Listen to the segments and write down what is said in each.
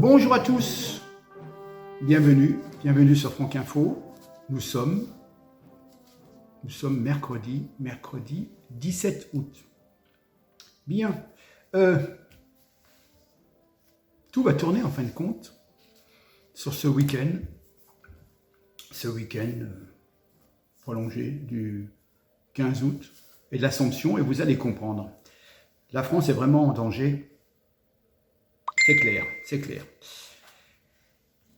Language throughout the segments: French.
Bonjour à tous, bienvenue sur Franck Info. Nous sommes mercredi 17 août. Bien, tout va tourner en fin de compte sur ce week-end prolongé du 15 août et de l'Assomption, et vous allez comprendre. La France est vraiment en danger. C'est clair.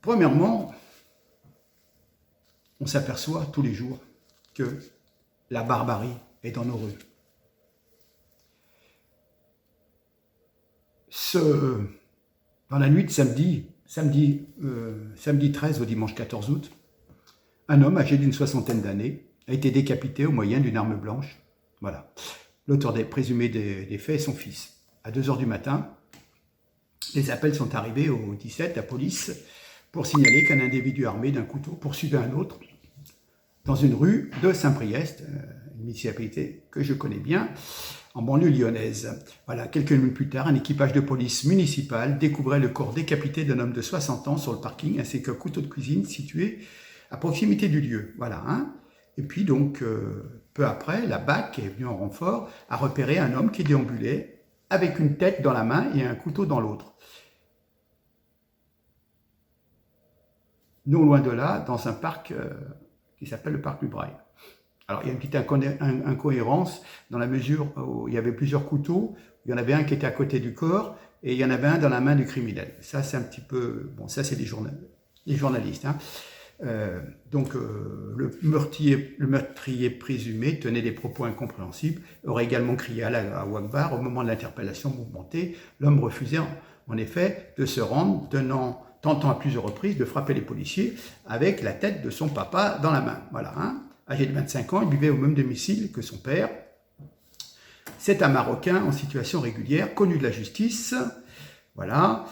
Premièrement, on s'aperçoit tous les jours que la barbarie est dans nos rues. Dans la nuit de samedi 13 au dimanche 14 août, un homme âgé d'une soixantaine d'années a été décapité au moyen d'une arme blanche. Voilà. L'auteur présumé des faits est son fils. À 2 h du matin, les appels sont arrivés au 17, la police, pour signaler qu'un individu armé d'un couteau poursuivait un autre dans une rue de Saint-Priest, une municipalité que je connais bien, en banlieue lyonnaise. Voilà, quelques minutes plus tard, un équipage de police municipale découvrait le corps décapité d'un homme de 60 ans sur le parking, ainsi qu'un couteau de cuisine situé à proximité du lieu. Voilà, hein. Et puis donc, peu après, la BAC est venue en renfort, a repéré un homme qui déambulait avec une tête dans la main et un couteau dans l'autre. Non loin de là, dans un parc qui s'appelle le parc Lubrail. Alors, il y a une petite incohérence dans la mesure où il y avait plusieurs couteaux. Il y en avait un qui était à côté du corps et il y en avait un dans la main du criminel. Ça, c'est un petit peu... Bon, ça, c'est les journalistes. Hein. Le meurtrier présumé tenait des propos incompréhensibles, aurait également crié à Wakbar au moment de l'interpellation mouvementée. L'homme refusait en effet de se rendre, tentant à plusieurs reprises de frapper les policiers avec la tête de son papa dans la main. Voilà, hein. Âgé de 25 ans, il vivait au même domicile que son père. C'est un Marocain en situation régulière, connu de la justice. Voilà.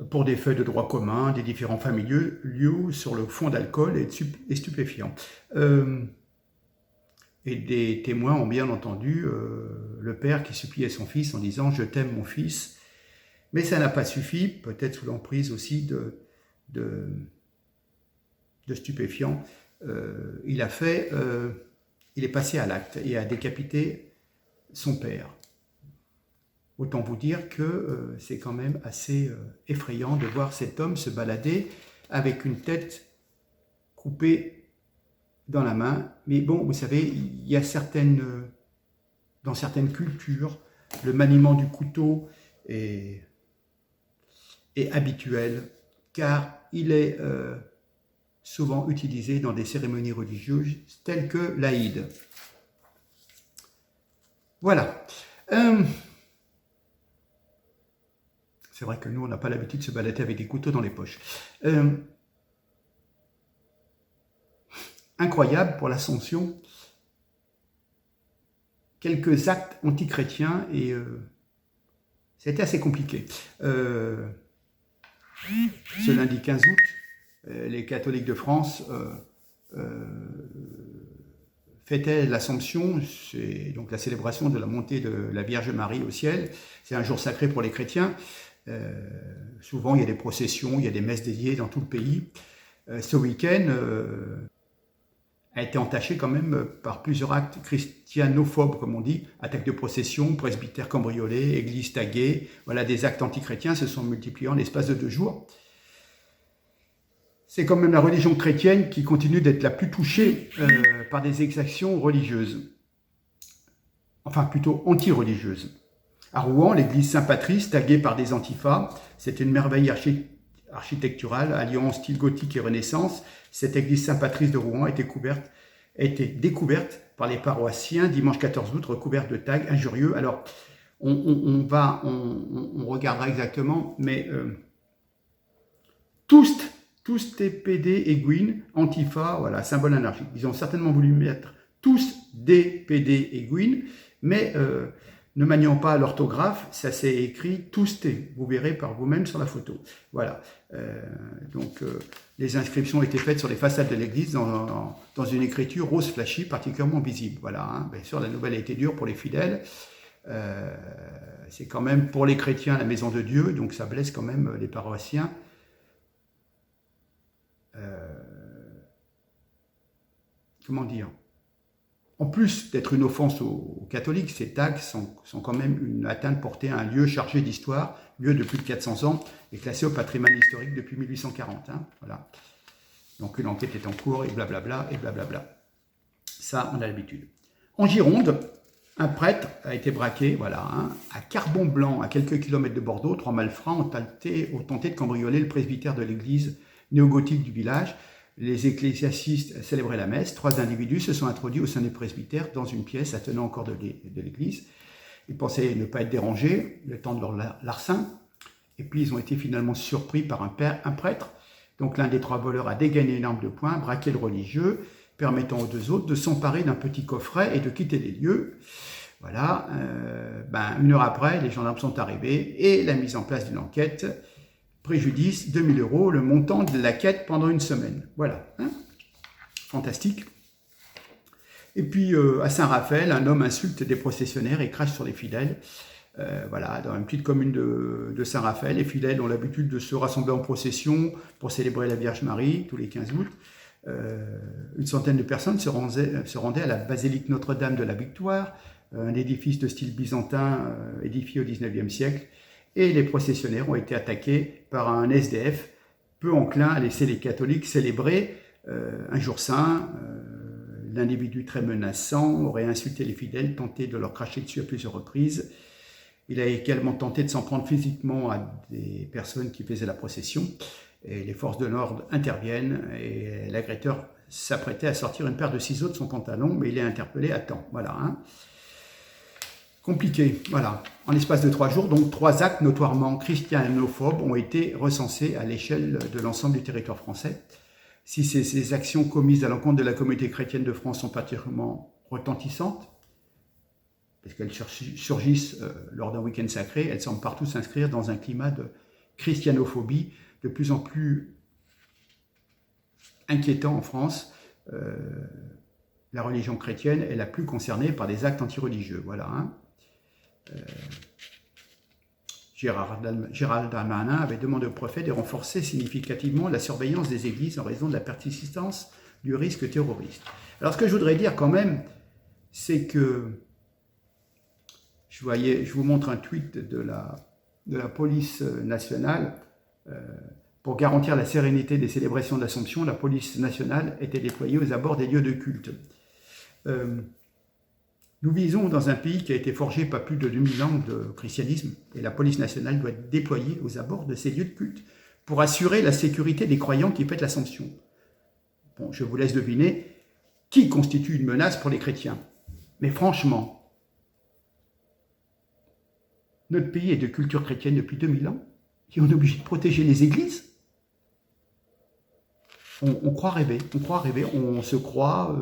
Pour des faits de droit commun, des différents familiaux liés sur le fond d'alcool et stupéfiants. Et des témoins ont bien entendu le père qui suppliait son fils en disant « Je t'aime mon fils ». Mais ça n'a pas suffi, peut-être sous l'emprise aussi de stupéfiants. Il est passé à l'acte et a décapité son père. Autant vous dire que c'est quand même assez effrayant de voir cet homme se balader avec une tête coupée dans la main. Mais bon, vous savez, il y a dans certaines cultures, le maniement du couteau est habituel, car il est souvent utilisé dans des cérémonies religieuses telles que l'Aïd. Voilà. C'est vrai que nous, on n'a pas l'habitude de se balader avec des couteaux dans les poches. Incroyable pour l'Assomption. Quelques actes antichrétiens et c'était assez compliqué. Ce lundi 15 août, les catholiques de France fêtaient l'Assomption, c'est donc la célébration de la montée de la Vierge Marie au ciel. C'est un jour sacré pour les chrétiens. Souvent, il y a des processions, il y a des messes dédiées dans tout le pays. Ce week-end a été entaché quand même par plusieurs actes christianophobes, comme on dit, attaques de procession, presbytères cambriolés, églises taguées. Voilà, des actes antichrétiens se sont multipliés en l'espace de 2 jours. C'est quand même la religion chrétienne qui continue d'être la plus touchée par des exactions religieuses. Enfin, plutôt anti-religieuses. À Rouen, l'église Saint-Patrice, taguée par des antifas, c'est une merveille architecturale alliant style gothique et renaissance. Cette église Saint-Patrice de Rouen a été découverte par les paroissiens dimanche 14 août, recouverte de tags injurieux. Alors, on regardera exactement, mais tous TPD et Gwyn, antifa, voilà, symbole anarchique. Ils ont certainement voulu mettre tous DPD et Gwyn, mais ne maniant pas l'orthographe, ça s'est écrit tous T. Vous verrez par vous-même sur la photo. Voilà. Les inscriptions étaient faites sur les façades de l'église dans une écriture rose flashy particulièrement visible. Voilà. Hein. Bien sûr, la nouvelle a été dure pour les fidèles. c'est quand même pour les chrétiens la maison de Dieu, donc ça blesse quand même les paroissiens. Comment dire? En plus d'être une offense aux catholiques, ces tags sont quand même une atteinte portée à un lieu chargé d'histoire, lieu de plus de 400 ans, et classé au patrimoine historique depuis 1840. Hein, voilà. Donc une enquête est en cours, et blablabla, et blablabla. Ça, on a l'habitude. En Gironde, un prêtre a été braqué, voilà, hein, à Carbon-Blanc, à quelques kilomètres de Bordeaux. 3 malfrats ont tenté de cambrioler le presbytère de l'église néogothique du village. Les ecclésiastes célébraient la messe. 3 individus se sont introduits au sein du presbytère dans une pièce attenant encore de l'église. Ils pensaient ne pas être dérangés le temps de leur larcin. Et puis ils ont été finalement surpris par un prêtre. Donc l'un des 3 voleurs a dégainé une arme de poing, braqué le religieux, permettant aux 2 autres de s'emparer d'un petit coffret et de quitter les lieux. Voilà. 1 heure après, les gendarmes sont arrivés et la mise en place d'une enquête. Préjudice, 2 000 €, le montant de la quête pendant une semaine. Voilà. Hein, fantastique. Et puis, à Saint-Raphaël, un homme insulte des processionnaires et crache sur les fidèles. Voilà, dans une petite commune de Saint-Raphaël, les fidèles ont l'habitude de se rassembler en procession pour célébrer la Vierge Marie tous les 15 août. Une centaine de personnes se rendaient à la basilique Notre-Dame de la Victoire, un édifice de style byzantin édifié au XIXe siècle. Et les processionnaires ont été attaqués par un SDF peu enclin à laisser les catholiques célébrer un jour saint. L'individu très menaçant aurait insulté les fidèles, tenté de leur cracher dessus à plusieurs reprises. Il a également tenté de s'en prendre physiquement à des personnes qui faisaient la procession. Et les forces de l'ordre interviennent et l'agresseur s'apprêtait à sortir une paire de ciseaux de son pantalon, mais il est interpellé à temps. Voilà, hein. Compliqué, voilà. En l'espace de 3 jours, donc 3 actes notoirement christianophobes ont été recensés à l'échelle de l'ensemble du territoire français. Si ces actions commises à l'encontre de la communauté chrétienne de France sont particulièrement retentissantes, parce qu'elles surgissent lors d'un week-end sacré, elles semblent partout s'inscrire dans un climat de christianophobie de plus en plus inquiétant en France. La religion chrétienne est la plus concernée par des actes antireligieux. Voilà, hein. Gérald Darmanin avait demandé au préfet de renforcer significativement la surveillance des églises en raison de la persistance du risque terroriste. Alors ce que je voudrais dire quand même, c'est que je vous montre un tweet de la police nationale. Pour garantir la sérénité des célébrations de l'Assomption, la police nationale était déployée aux abords des lieux de culte. Nous vivons dans un pays qui a été forgé par plus de 2000 ans de christianisme et la police nationale doit être déployée aux abords de ces lieux de culte pour assurer la sécurité des croyants qui fêtent l'Assomption. Bon, je vous laisse deviner qui constitue une menace pour les chrétiens. Mais franchement, notre pays est de culture chrétienne depuis 2000 ans et on est obligé de protéger les églises. On croit rêver, on se croit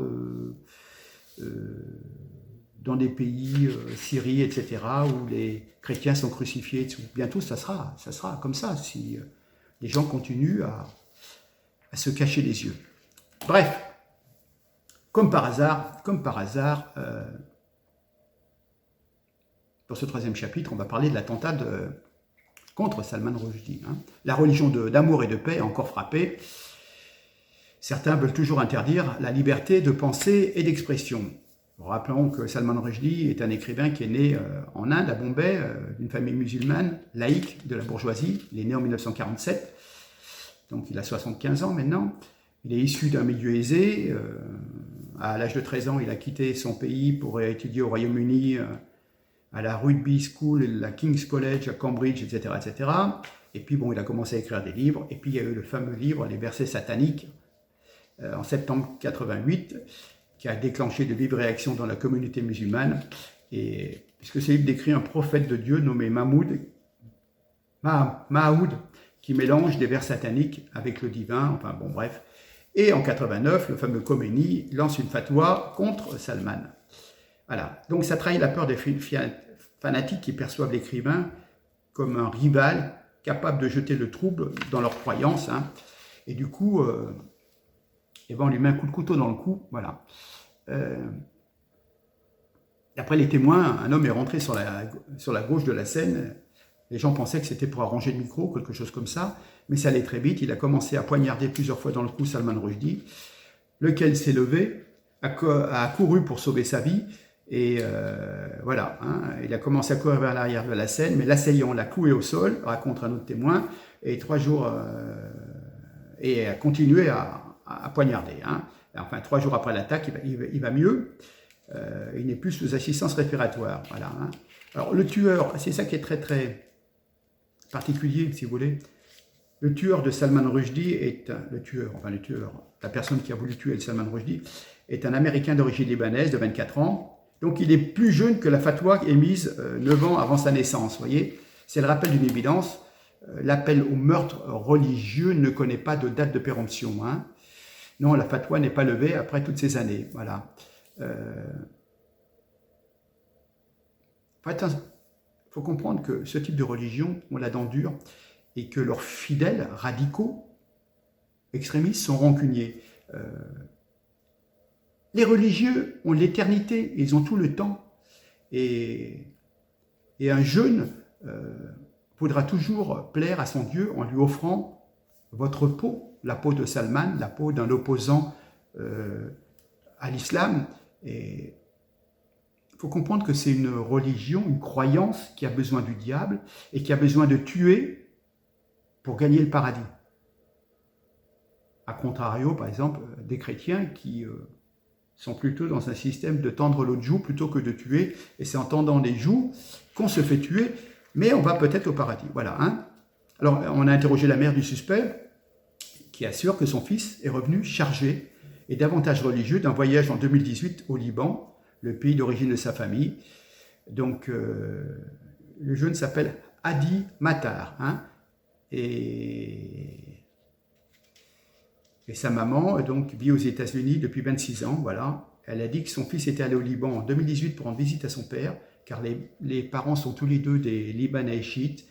dans des pays, Syrie, etc., où les chrétiens sont crucifiés. Bientôt, ça sera comme ça, si les gens continuent à se cacher les yeux. Bref, comme par hasard, dans ce 3e chapitre, on va parler de l'attentat contre Salman Rushdie. Hein. La religion d'amour et de paix a encore frappé. Certains veulent toujours interdire la liberté de pensée et d'expression. Rappelons que Salman Rushdie est un écrivain qui est né en Inde, à Bombay, d'une famille musulmane, laïque, de la bourgeoisie. Il est né en 1947, donc il a 75 ans maintenant. Il est issu d'un milieu aisé. À l'âge de 13 ans, il a quitté son pays pour étudier au Royaume-Uni, à la Rugby School, la King's College à Cambridge, etc., etc. Et puis, bon, il a commencé à écrire des livres. Et puis, il y a eu le fameux livre, Les versets sataniques, en septembre 88, qui a déclenché de vives réactions dans la communauté musulmane, et puisque ce livre décrit un prophète de Dieu nommé Mahoud, qui mélange des vers sataniques avec le divin, enfin bon bref. Et en 89, le fameux Khomeini lance une fatwa contre Salman. Voilà, donc ça trahit la peur des fanatiques qui perçoivent l'écrivain comme un rival capable de jeter le trouble dans leurs croyances, hein. Et du coup, on lui met un coup de couteau dans le cou, voilà. D'après les témoins, un homme est rentré sur la gauche de la scène. Les gens pensaient que c'était pour arranger le micro, quelque chose comme ça, mais ça allait très vite. Il a commencé à poignarder plusieurs fois dans le cou Salman Rushdie, lequel s'est levé, a couru pour sauver sa vie, et voilà, hein, il a commencé à courir vers l'arrière de la scène, mais l'assaillant l'a cloué au sol, raconte un autre témoin, et 3 jours, et a continué à poignarder. Hein. Enfin, 3 jours après l'attaque, il va mieux. Il n'est plus sous assistance respiratoire. Voilà, hein. Alors le tueur, c'est ça qui est très très particulier, si vous voulez. Le tueur de Salman Rushdie la personne qui a voulu tuer Salman Rushdie, est un Américain d'origine libanaise de 24 ans. Donc il est plus jeune que la fatwa émise 9 ans avant sa naissance. Vous voyez, c'est le rappel d'une évidence. L'appel au meurtre religieux ne connaît pas de date de péremption. Hein. Non, la fatwa n'est pas levée après toutes ces années. Voilà. Il faut comprendre que ce type de religion ont la dent dure et que leurs fidèles radicaux extrémistes sont rancuniers. Les religieux ont l'éternité, ils ont tout le temps, et un jeune voudra toujours plaire à son Dieu en lui offrant votre peau, la peau de Salman, la peau d'un opposant à l'islam. Et il faut comprendre que c'est une religion, une croyance qui a besoin du diable et qui a besoin de tuer pour gagner le paradis. A contrario, par exemple, des chrétiens qui sont plutôt dans un système de tendre l'autre joue plutôt que de tuer, et c'est en tendant les joues qu'on se fait tuer, mais on va peut-être au paradis. Voilà. Hein. Alors, on a interrogé la mère du suspect, qui assure que son fils est revenu chargé et davantage religieux d'un voyage en 2018 au Liban, le pays d'origine de sa famille. Donc, le jeune s'appelle Hadi Matar. Hein, et sa maman donc, vit aux États-Unis depuis 26 ans. Voilà. Elle a dit que son fils était allé au Liban en 2018 pour rendre visite à son père, car les parents sont tous les deux des Libanais chiites.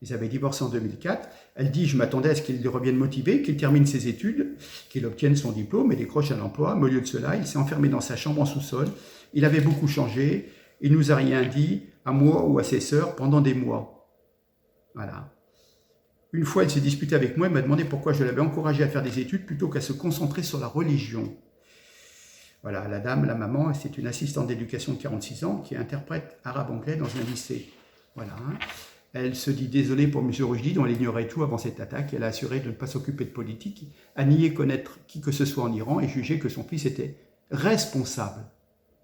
Ils avaient divorcé en 2004. Elle dit « Je m'attendais à ce qu'il revienne motivé, qu'il termine ses études, qu'il obtienne son diplôme et décroche un emploi. Mais au lieu de cela, il s'est enfermé dans sa chambre en sous-sol. Il avait beaucoup changé. Il ne nous a rien dit, à moi ou à ses sœurs, pendant des mois. » Voilà. Une fois, elle s'est disputée avec moi et m'a demandé pourquoi je l'avais encouragé à faire des études plutôt qu'à se concentrer sur la religion. Voilà, la dame, la maman, c'est une assistante d'éducation de 46 ans qui interprète arabe-anglais dans un lycée. Voilà. Hein. Elle se dit désolée pour M. Rushdie, dont elle ignorait tout avant cette attaque. Elle a assuré de ne pas s'occuper de politique, a nié connaître qui que ce soit en Iran et jugé que son fils était responsable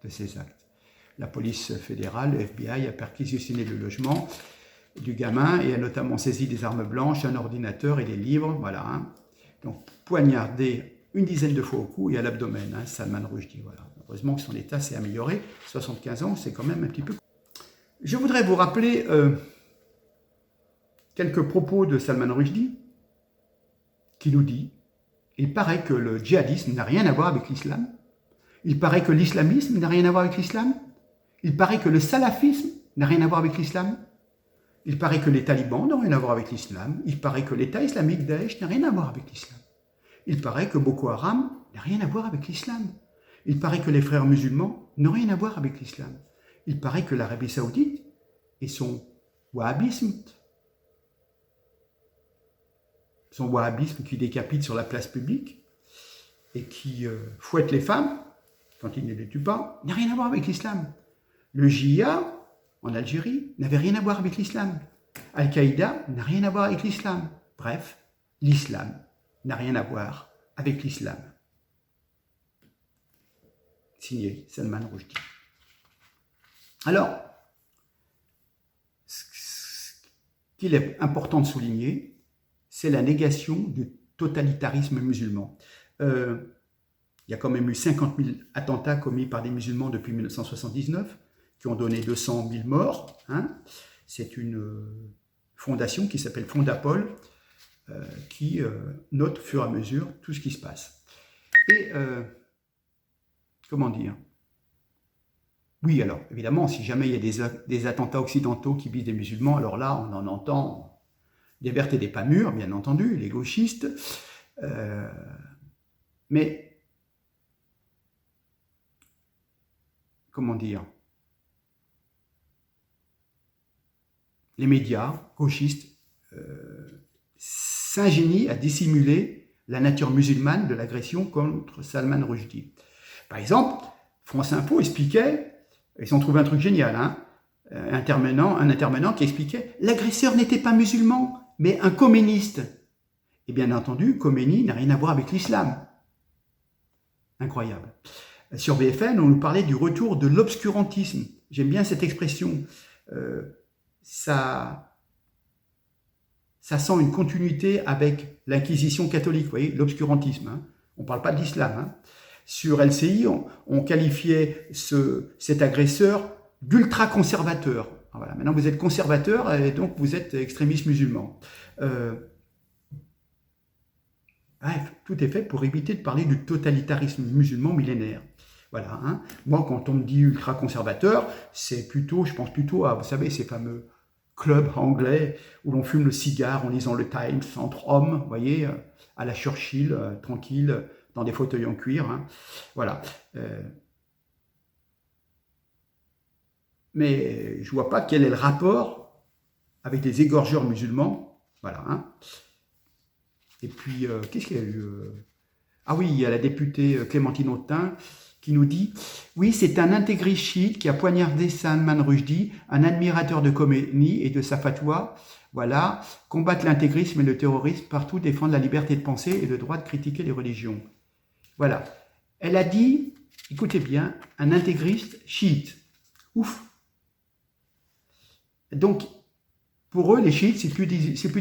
de ces actes. La police fédérale, le FBI, a perquisitionné le logement du gamin et a notamment saisi des armes blanches, un ordinateur et des livres. Voilà. Hein. Donc, poignardé une dizaine de fois au cou et à l'abdomen, hein, Salman Rushdie. Voilà. Heureusement que son état s'est amélioré. 75 ans, c'est quand même un petit peu... Je voudrais vous rappeler quelques propos de Salman Rushdie qui nous dit « Il paraît que le djihadisme n'a rien à voir avec l'islam. Il paraît que l'islamisme n'a rien à voir avec l'islam. Il paraît que le salafisme n'a rien à voir avec l'islam. Il paraît que les talibans n'ont rien à voir avec l'islam. Il paraît que l'État islamique Daesh n'a rien à voir avec l'islam. Il paraît que Boko Haram n'a rien à voir avec l'islam. Il paraît que les frères musulmans n'ont rien à voir avec l'islam. Il paraît que l'Arabie saoudite et son wahhabisme qui décapite sur la place publique et qui fouette les femmes quand il ne les tue pas, n'a rien à voir avec l'islam. Le JIA en Algérie n'avait rien à voir avec l'islam. Al-Qaïda n'a rien à voir avec l'islam. Bref, l'islam n'a rien à voir avec l'islam. Signé Salman Rushdie. Alors, ce qu'il est important de souligner, c'est la négation du totalitarisme musulman. Il y a quand même eu 50 000 attentats commis par des musulmans depuis 1979, qui ont donné 200 000 morts. Hein. C'est une fondation qui s'appelle Fondapol, qui note au fur et à mesure tout ce qui se passe. Et, comment dire ? Oui, alors, évidemment, si jamais il y a des attentats occidentaux qui visent des musulmans, alors là, on en entend des vertes et des pas mûres, bien entendu, les gauchistes. Mais, comment dire ? les médias gauchistes s'ingénient à dissimuler la nature musulmane de l'agression contre Salman Rushdie. Par exemple, France Info expliquait, ils ont trouvé un truc génial, hein, un intervenant qui expliquait « L'agresseur n'était pas musulman, mais un khoméniste ». Et bien entendu, Khomeini n'a rien à voir avec l'islam. Incroyable. Sur BFM, on nous parlait du retour de l'obscurantisme. J'aime bien cette expression. Ça sent une continuité avec l'Inquisition catholique, vous voyez, l'obscurantisme. Hein. On ne parle pas de l'islam. Hein. Sur LCI, on qualifiait cet agresseur d'ultra-conservateur. Voilà. Maintenant, vous êtes conservateur et donc vous êtes extrémiste musulman. Bref, tout est fait pour éviter de parler du totalitarisme musulman millénaire. Voilà. Hein. Moi, quand on me dit ultra-conservateur, c'est plutôt, je pense plutôt à, vous savez, ces fameux clubs anglais où l'on fume le cigare en lisant le Times entre hommes, vous voyez, à la Churchill, tranquille, dans des fauteuils en cuir. Hein. Voilà. Mais je ne vois pas quel est le rapport avec les égorgeurs musulmans. Voilà. Hein. Et puis, qu'est-ce qu'il y a eu Ah oui, il y a la députée Clémentine Autain qui nous dit « Oui, c'est un intégriste chiite qui a poignardé Salman Rushdie, un admirateur de Khomeini et de sa fatwa. Voilà, combattre l'intégrisme et le terrorisme partout, défendre la liberté de penser et le droit de critiquer les religions. » Voilà. Elle a dit, écoutez bien, un intégriste chiite. Ouf. Donc, pour eux, les chiites, c'est plus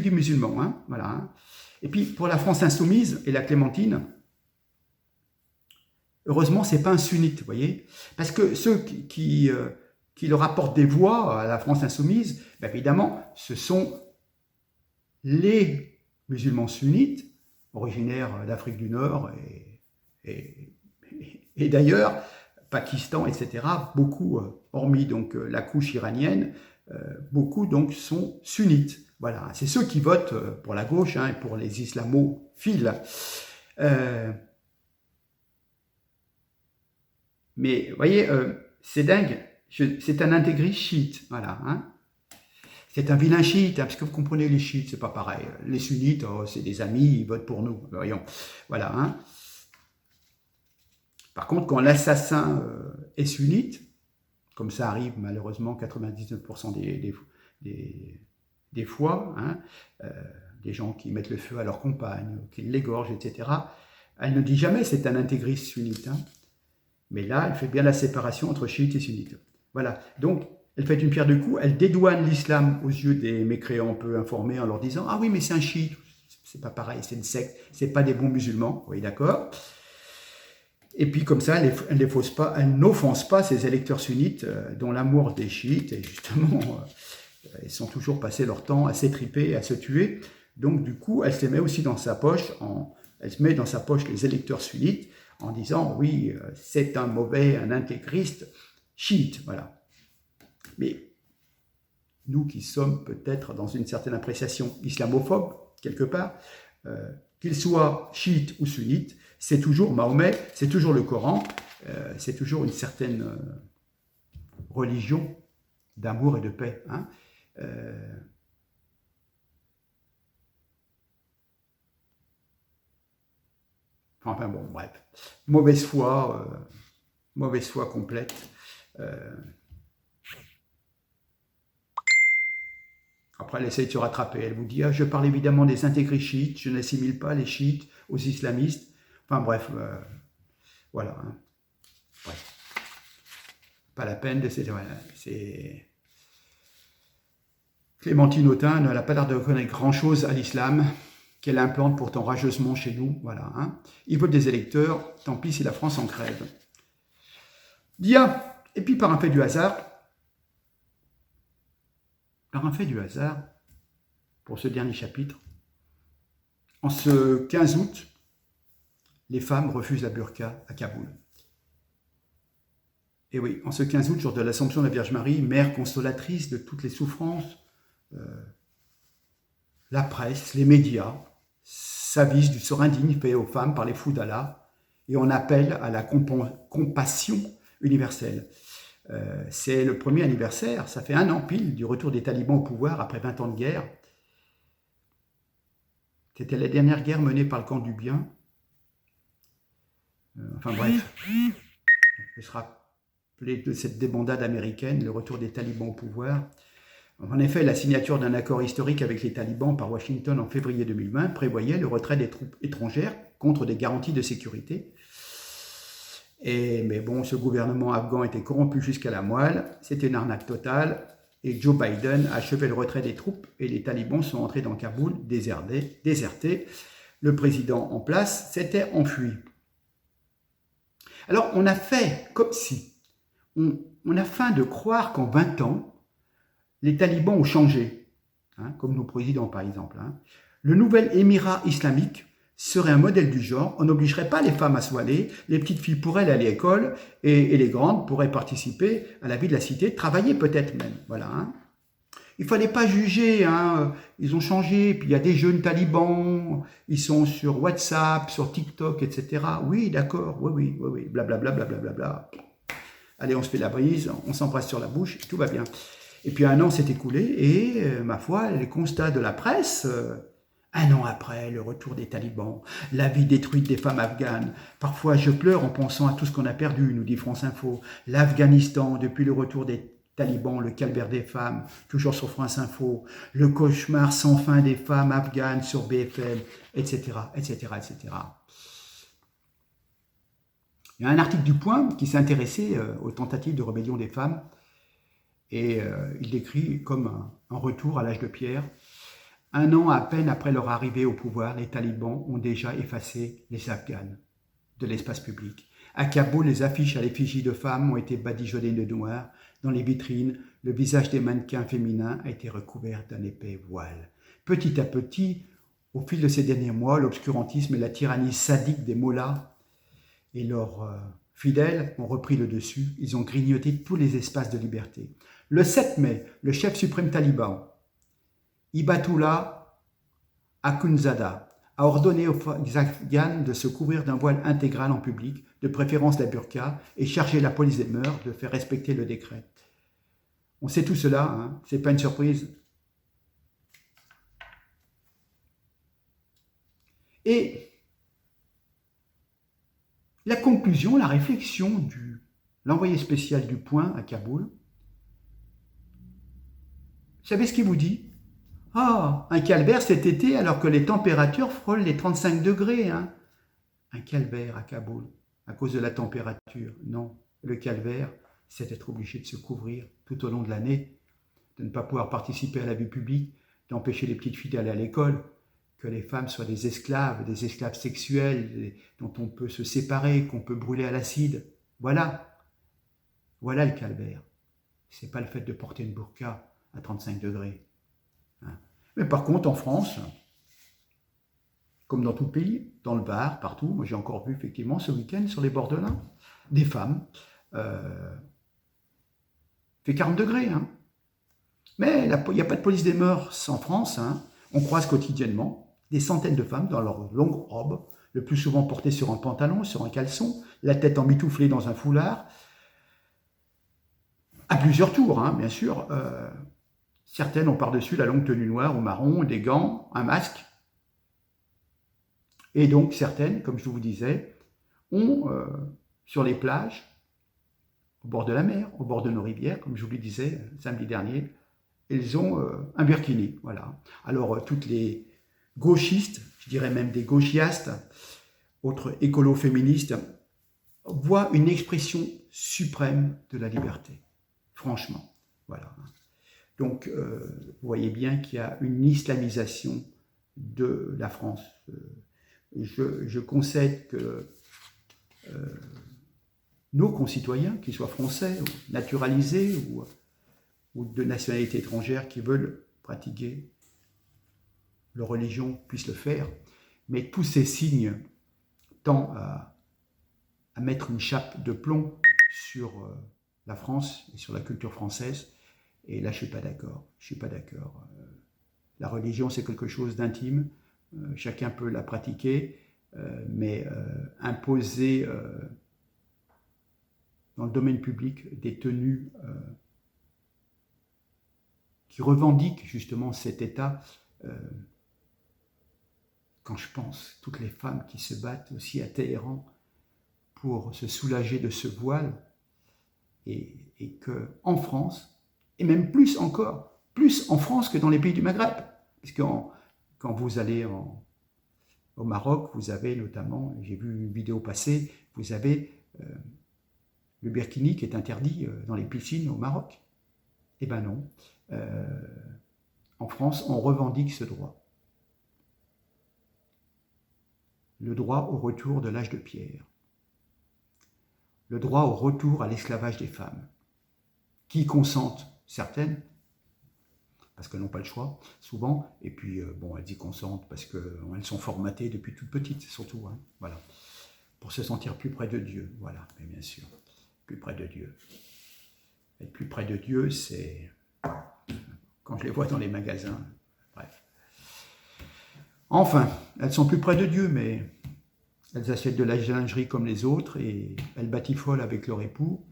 du musulman. Hein, voilà. Hein. Et puis, pour la France insoumise et la Clémentine, heureusement, ce n'est pas un sunnite, vous voyez. Parce que ceux qui leur apportent des voix à la France insoumise, ben évidemment, ce sont les musulmans sunnites, originaires d'Afrique du Nord et d'ailleurs, Pakistan, etc. Beaucoup, hormis donc la couche iranienne, beaucoup donc sont sunnites. Voilà, c'est ceux qui votent pour la gauche hein, et pour les islamophiles. Mais vous voyez, c'est dingue, c'est un intégriste chiite, voilà. Hein. C'est un vilain chiite, hein, parce que vous comprenez, les chiites, c'est pas pareil. Les sunnites, oh, c'est des amis, ils votent pour nous, voyons. Voilà. Hein. Par contre, quand l'assassin est sunnite, comme ça arrive malheureusement 99% des fois, hein, des gens qui mettent le feu à leur compagne, qui l'égorgent, etc., elle ne dit jamais c'est un intégriste sunnite. Hein. Mais là, elle fait bien la séparation entre chiite et sunnite. Voilà. Donc, elle fait une pierre deux coups, elle dédouane l'islam aux yeux des mécréants peu informés en leur disant « Ah oui, mais c'est un chiite, c'est pas pareil, c'est une secte, c'est pas des bons musulmans. » Oui, d'accord. Et puis comme ça, elle n'offense pas ses électeurs sunnites dont l'amour des chiites, et justement, ils sont toujours passés leur temps à s'étriper, à se tuer. Donc du coup, elle se met aussi dans sa poche, elle se met dans sa poche les électeurs sunnites en disant, oui, c'est un intégriste chiite, voilà. Mais nous qui sommes peut-être dans une certaine appréciation islamophobe, quelque part, qu'il soit chiite ou sunnite, c'est toujours Mahomet, c'est toujours le Coran, c'est toujours une certaine religion d'amour et de paix. Hein. Enfin bon, bref. Mauvaise foi complète. Après, elle essaye de se rattraper. Elle vous dit, ah, je parle évidemment des intégrés chiites, je n'assimile pas les chiites aux islamistes. Enfin bref, voilà. Hein. Bref. Pas la peine de... C'est... Clémentine Autain n'a pas l'air de connaître grand-chose à l'islam, qu'elle implante pourtant rageusement chez nous. Voilà. Hein. Ils veulent des électeurs, tant pis si la France en crève. Bien. Et puis par un fait du hasard, pour ce dernier chapitre, en ce 15 août, les femmes refusent la burqa à Kaboul. Et oui, en ce 15 août, jour de l'Assomption de la Vierge Marie, mère consolatrice de toutes les souffrances, la presse, les médias s'avisent du sort indigne fait aux femmes par les fous d'Allah et on appelle à la compassion universelle. C'est le premier anniversaire, ça fait 1 an pile du retour des talibans au pouvoir après 20 ans de guerre. C'était la dernière guerre menée par le camp du bien. Enfin bref, je se rappeler de cette débandade américaine, le retour des talibans au pouvoir. En effet, la signature d'un accord historique avec les talibans par Washington en février 2020 prévoyait le retrait des troupes étrangères contre des garanties de sécurité. Mais bon, ce gouvernement afghan était corrompu jusqu'à la moelle, c'était une arnaque totale, et Joe Biden a achevé le retrait des troupes et les talibans sont entrés dans Kaboul désertés. Le président en place s'était enfui. Alors on a fait comme si, on a faim de croire qu'en 20 ans, les talibans ont changé, comme nos présidents par exemple. Le nouvel émirat islamique serait un modèle du genre, on n'obligerait pas les femmes à se voiler, les petites filles pourraient aller à l'école et les grandes pourraient participer à la vie de la cité, travailler peut-être même. Voilà. Il ne fallait pas juger, ils ont changé, puis il y a des jeunes talibans, ils sont sur WhatsApp, sur TikTok, etc. Oui, d'accord, oui, blablabla, blablabla. Allez, on se fait la brise, on s'embrasse sur la bouche, tout va bien. Et puis 1 an s'est écoulé et, ma foi, les constats de la presse, 1 an après le retour des talibans, la vie détruite des femmes afghanes. Parfois je pleure en pensant à tout ce qu'on a perdu, nous dit France Info. L'Afghanistan, depuis le retour des talibans, le calvaire des femmes, toujours sur France Info. Le cauchemar sans fin des femmes afghanes sur BFM, etc., etc., etc. Il y a un article du Point qui s'est intéressé aux tentatives de rébellion des femmes. Et il décrit comme un retour à l'âge de pierre. 1 an à peine après leur arrivée au pouvoir, les talibans ont déjà effacé les Afghanes de l'espace public. À Kaboul, les affiches à l'effigie de femmes ont été badigeonnées de noir. Dans les vitrines, le visage des mannequins féminins a été recouvert d'un épais voile. Petit à petit, au fil de ces derniers mois, l'obscurantisme et la tyrannie sadique des mollahs et leurs fidèles ont repris le dessus. Ils ont grignoté tous les espaces de liberté. Le 7 mai, le chef suprême taliban, Hibatullah Akhundzada, a ordonné aux Afghans de se couvrir d'un voile intégral en public, de préférence la burqa, et chargé la police des mœurs de faire respecter le décret. On sait tout cela, c'est pas une surprise. Et la conclusion, la réflexion de l'envoyé spécial du Point à Kaboul, vous savez ce qu'il vous dit? Un calvaire cet été alors que les températures frôlent les 35 degrés. Un calvaire à Kaboul à cause de la température. Non, le calvaire, c'est d'être obligé de se couvrir tout au long de l'année, de ne pas pouvoir participer à la vie publique, d'empêcher les petites filles d'aller à l'école, que les femmes soient des esclaves sexuels dont on peut se séparer, qu'on peut brûler à l'acide. Voilà le calvaire. Ce n'est pas le fait de porter une burqa à 35 degrés. Mais par contre, en France, comme dans tout le pays, dans le Var, partout, moi j'ai encore vu effectivement ce week-end sur les bords de l'Ain, des femmes, fait 40 degrés. Mais il n'y a pas de police des mœurs en France. On croise quotidiennement des centaines de femmes dans leurs longues robes, le plus souvent portées sur un pantalon, sur un caleçon, la tête emmitouflée dans un foulard, à plusieurs tours, bien sûr. Certaines ont par-dessus la longue tenue noire ou marron, des gants, un masque. Et donc certaines, comme je vous disais, ont sur les plages, au bord de la mer, au bord de nos rivières, comme je vous le disais samedi dernier, elles ont un burkini. Voilà. Alors toutes les gauchistes, je dirais même des gauchiastes, autres écolo-féministes, voient une expression suprême de la liberté. Franchement, voilà. Donc, vous voyez bien qu'il y a une islamisation de la France. Je concède que nos concitoyens, qu'ils soient français, ou naturalisés, ou de nationalité étrangère, qui veulent pratiquer leur religion, puissent le faire. Mais tous ces signes tendent à mettre une chape de plomb sur la France et sur la culture française. Et là, je ne suis pas d'accord. La religion, c'est quelque chose d'intime. Chacun peut la pratiquer, mais imposer dans le domaine public des tenues qui revendiquent justement cet état. Quand je pense toutes les femmes qui se battent aussi à Téhéran pour se soulager de ce voile, et qu'en France, et même plus encore, plus en France que dans les pays du Maghreb, parce que quand vous allez au Maroc, vous avez notamment, j'ai vu une vidéo passer, vous avez le burkini qui est interdit dans les piscines au Maroc. Eh ben non, en France, on revendique ce droit. Le droit au retour de l'âge de pierre. Le droit au retour à l'esclavage des femmes, qui consentent, certaines, parce qu'elles n'ont pas le choix, souvent, et puis, bon, elles y consentent parce qu'elles sont formatées depuis toute petite, surtout, hein, voilà, pour se sentir plus près de Dieu, voilà, mais bien sûr, plus près de Dieu. Être plus près de Dieu, c'est, quand je les vois dans les magasins, bref. Enfin, elles sont plus près de Dieu, mais elles achètent de la lingerie comme les autres et elles batifolent avec leur époux.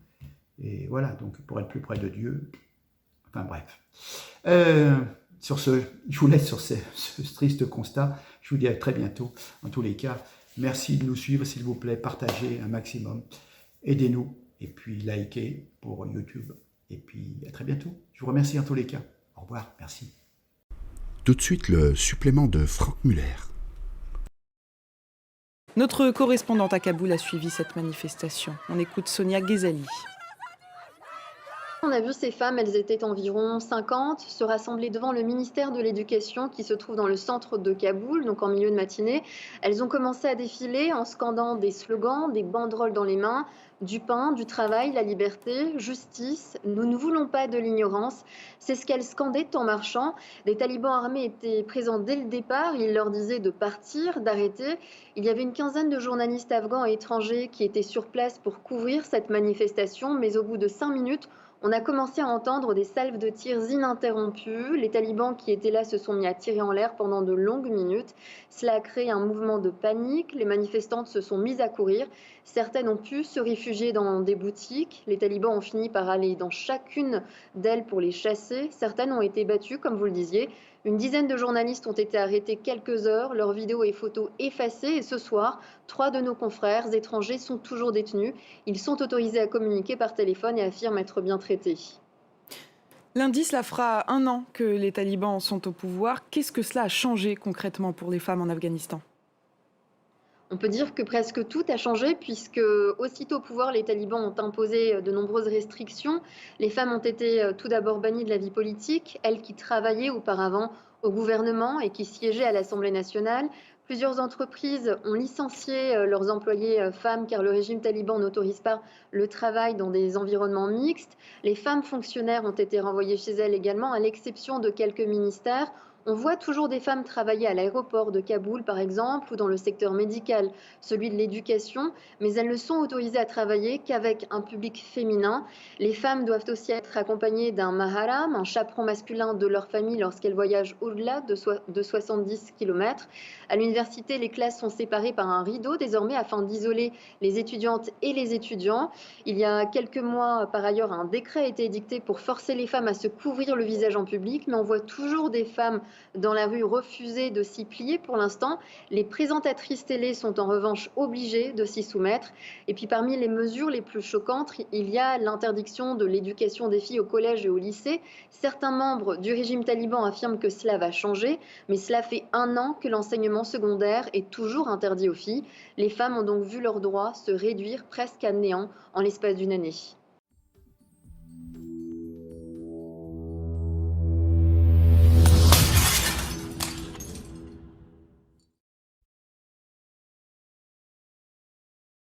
Et voilà, donc pour être plus près de Dieu. Enfin bref. Sur ce, je vous laisse sur ce triste constat. Je vous dis à très bientôt. En tous les cas, merci de nous suivre, s'il vous plaît. Partagez un maximum. Aidez-nous. Et puis likez pour YouTube. Et puis à très bientôt. Je vous remercie en tous les cas. Au revoir. Merci. Tout de suite, le supplément de Franck Muller. Notre correspondante à Kaboul a suivi cette manifestation. On écoute Sonia Ghezali. On a vu ces femmes, elles étaient environ 50, se rassembler devant le ministère de l'Éducation qui se trouve dans le centre de Kaboul, donc en milieu de matinée. Elles ont commencé à défiler en scandant des slogans, des banderoles dans les mains, du pain, du travail, la liberté, justice, nous ne voulons pas de l'ignorance. C'est ce qu'elles scandaient en marchant. Des talibans armés étaient présents dès le départ. Ils leur disaient de partir, d'arrêter. Il y avait une quinzaine de journalistes afghans et étrangers qui étaient sur place pour couvrir cette manifestation, mais au bout de 5 minutes, on a commencé à entendre des salves de tirs ininterrompues. Les talibans qui étaient là se sont mis à tirer en l'air pendant de longues minutes. Cela a créé un mouvement de panique. Les manifestantes se sont mises à courir. Certaines ont pu se réfugier dans des boutiques. Les talibans ont fini par aller dans chacune d'elles pour les chasser. Certaines ont été battues, comme vous le disiez. Une dizaine de journalistes ont été arrêtés quelques heures, leurs vidéos et photos effacées. Et ce soir, 3 de nos confrères étrangers sont toujours détenus. Ils sont autorisés à communiquer par téléphone et affirment être bien traités. Lundi, cela fera 1 an que les talibans sont au pouvoir. Qu'est-ce que cela a changé concrètement pour les femmes en Afghanistan ? On peut dire que presque tout a changé puisque aussitôt au pouvoir, les talibans ont imposé de nombreuses restrictions. Les femmes ont été tout d'abord bannies de la vie politique, elles qui travaillaient auparavant au gouvernement et qui siégeaient à l'Assemblée nationale. Plusieurs entreprises ont licencié leurs employés femmes car le régime taliban n'autorise pas le travail dans des environnements mixtes. Les femmes fonctionnaires ont été renvoyées chez elles également, à l'exception de quelques ministères. On voit toujours des femmes travailler à l'aéroport de Kaboul, par exemple, ou dans le secteur médical, celui de l'éducation, mais elles ne sont autorisées à travailler qu'avec un public féminin. Les femmes doivent aussi être accompagnées d'un maharam, un chaperon masculin de leur famille lorsqu'elles voyagent au-delà de 70 km. À l'université, les classes sont séparées par un rideau désormais afin d'isoler les étudiantes et les étudiants. Il y a quelques mois, par ailleurs, un décret a été édicté pour forcer les femmes à se couvrir le visage en public, mais on voit toujours des femmes dans la rue refuser de s'y plier pour l'instant. Les présentatrices télé sont en revanche obligées de s'y soumettre. Et puis parmi les mesures les plus choquantes, il y a l'interdiction de l'éducation des filles au collège et au lycée. Certains membres du régime taliban affirment que cela va changer, mais cela fait 1 an que l'enseignement secondaire est toujours interdit aux filles. Les femmes ont donc vu leurs droits se réduire presque à néant en l'espace d'1 année.